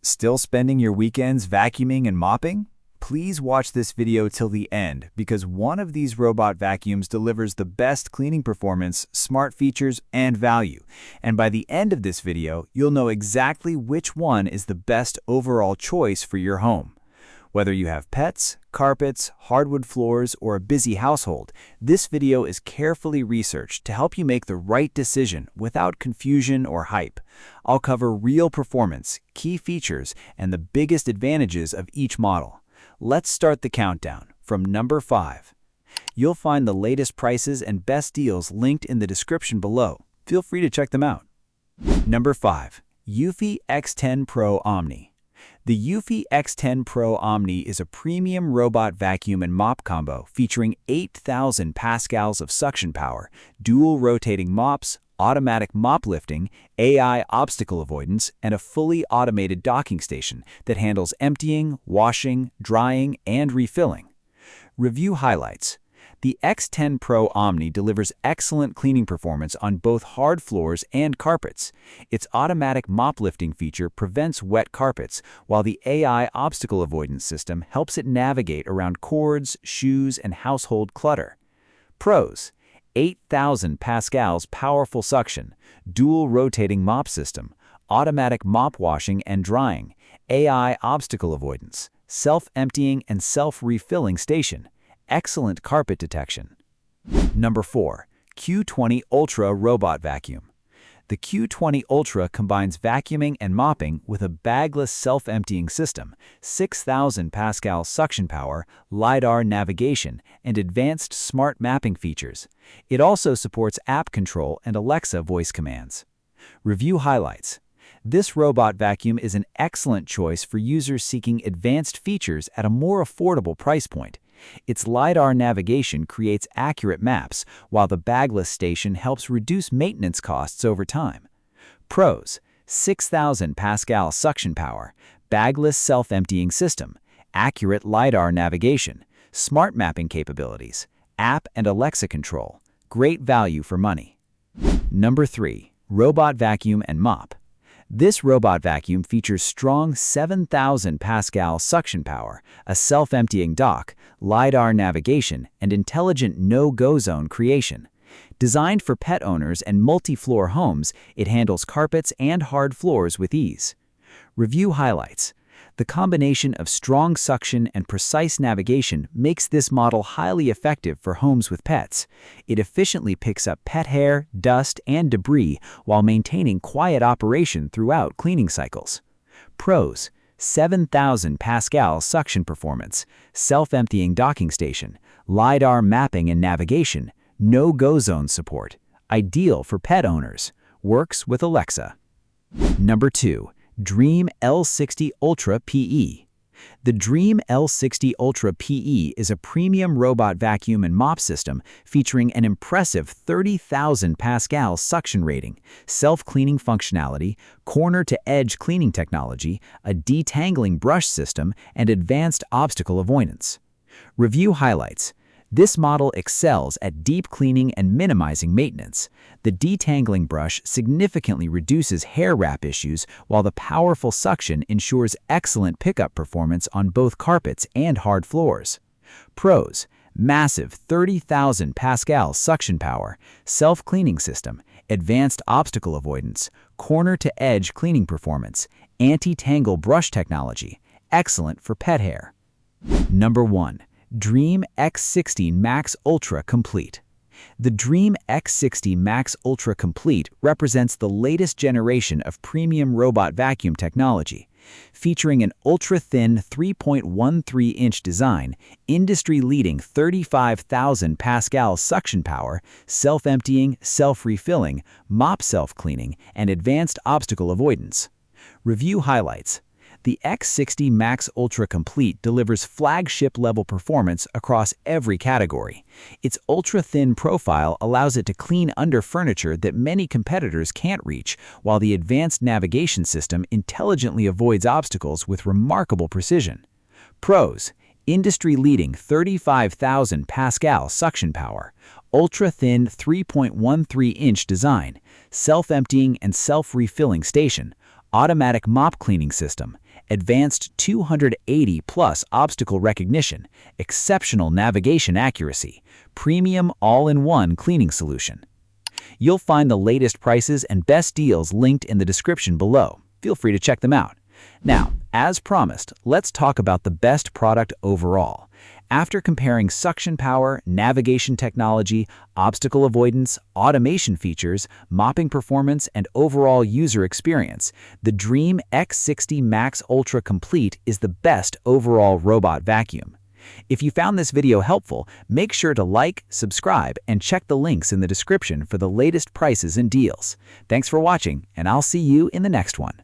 Still spending your weekends vacuuming and mopping? Please watch this video till the end because one of these robot vacuums delivers the best cleaning performance, smart features, and value. And by the end of this video, you'll know exactly which one is the best overall choice for your home. Whether you have pets, carpets, hardwood floors, or a busy household, this video is carefully researched to help you make the right decision without confusion or hype. I'll cover real performance, key features, and the biggest advantages of each model. Let's start the countdown from number 5. You'll find the latest prices and best deals linked in the description below. Feel free to check them out. Number 5. Eufy X10 Pro Omni. The Eufy X10 Pro Omni is a premium robot vacuum and mop combo featuring 8,000 pascals of suction power, dual rotating mops, automatic mop lifting, AI obstacle avoidance, and a fully automated docking station that handles emptying, washing, drying, and refilling. Review highlights. The X10 Pro Omni delivers excellent cleaning performance on both hard floors and carpets. Its automatic mop lifting feature prevents wet carpets, while the AI obstacle avoidance system helps it navigate around cords, shoes, and household clutter. Pros: 8,000 pascals powerful suction, dual rotating mop system, automatic mop washing and drying, AI obstacle avoidance, self-emptying and self-refilling station, excellent carpet detection. Number 4. Q20 Ultra Robot Vacuum. The Q20 Ultra combines vacuuming and mopping with a bagless self-emptying system, 6,000 pascal suction power, LiDAR navigation, and advanced smart mapping features. It also supports app control and Alexa voice commands. Review highlights. This robot vacuum is an excellent choice for users seeking advanced features at a more affordable price point. Its LiDAR navigation creates accurate maps, while the bagless station helps reduce maintenance costs over time. Pros: 6,000 pascal suction power, bagless self-emptying system, accurate LiDAR navigation, smart mapping capabilities, app and Alexa control. Great value for money. Number 3. Robot Vacuum and Mop. This robot vacuum features strong 7,000 pascal suction power, a self-emptying dock, LiDAR navigation, and intelligent no-go zone creation. Designed for pet owners and multi-floor homes, it handles carpets and hard floors with ease. Review highlights. The combination of strong suction and precise navigation makes this model highly effective for homes with pets. It efficiently picks up pet hair, dust, and debris while maintaining quiet operation throughout cleaning cycles. Pros: 7,000 pascal suction performance, self-emptying docking station, LiDAR mapping and navigation, no-go zone support. Ideal for pet owners. Works with Alexa. Number 2. DREAME L60 Ultra PE. The DREAME L60 Ultra PE is a premium robot vacuum and mop system featuring an impressive 30,000 pascal suction rating, self-cleaning functionality, corner-to-edge cleaning technology, a detangling brush system, and advanced obstacle avoidance. Review highlights. This model excels at deep cleaning and minimizing maintenance. The detangling brush significantly reduces hair wrap issues, while the powerful suction ensures excellent pickup performance on both carpets and hard floors. Pros: massive 30,000 pascal suction power, self-cleaning system, advanced obstacle avoidance, corner-to-edge cleaning performance, anti-tangle brush technology, excellent for pet hair. Number 1. DREAME X60 Max Ultra Complete. The DREAME X60 Max Ultra Complete represents the latest generation of premium robot vacuum technology. Featuring an ultra-thin 3.13-inch design, industry-leading 35,000 pascal suction power, self-emptying, self-refilling, mop self-cleaning, and advanced obstacle avoidance. Review highlights. The X60 Max Ultra Complete delivers flagship-level performance across every category. Its ultra-thin profile allows it to clean under furniture that many competitors can't reach, while the advanced navigation system intelligently avoids obstacles with remarkable precision. Pros: industry-leading 35,000 pascal suction power, ultra-thin 3.13-inch design, self-emptying and self-refilling station, automatic mop cleaning system, advanced 280+ obstacle recognition, exceptional navigation accuracy, premium all-in-one cleaning solution. You'll find the latest prices and best deals linked in the description below. Feel free to check them out. Now, as promised, let's talk about the best product overall. After comparing suction power, navigation technology, obstacle avoidance, automation features, mopping performance, and overall user experience, the DREAME X60 Max Ultra Complete is the best overall robot vacuum. If you found this video helpful, make sure to like, subscribe, and check the links in the description for the latest prices and deals. Thanks for watching, and I'll see you in the next one.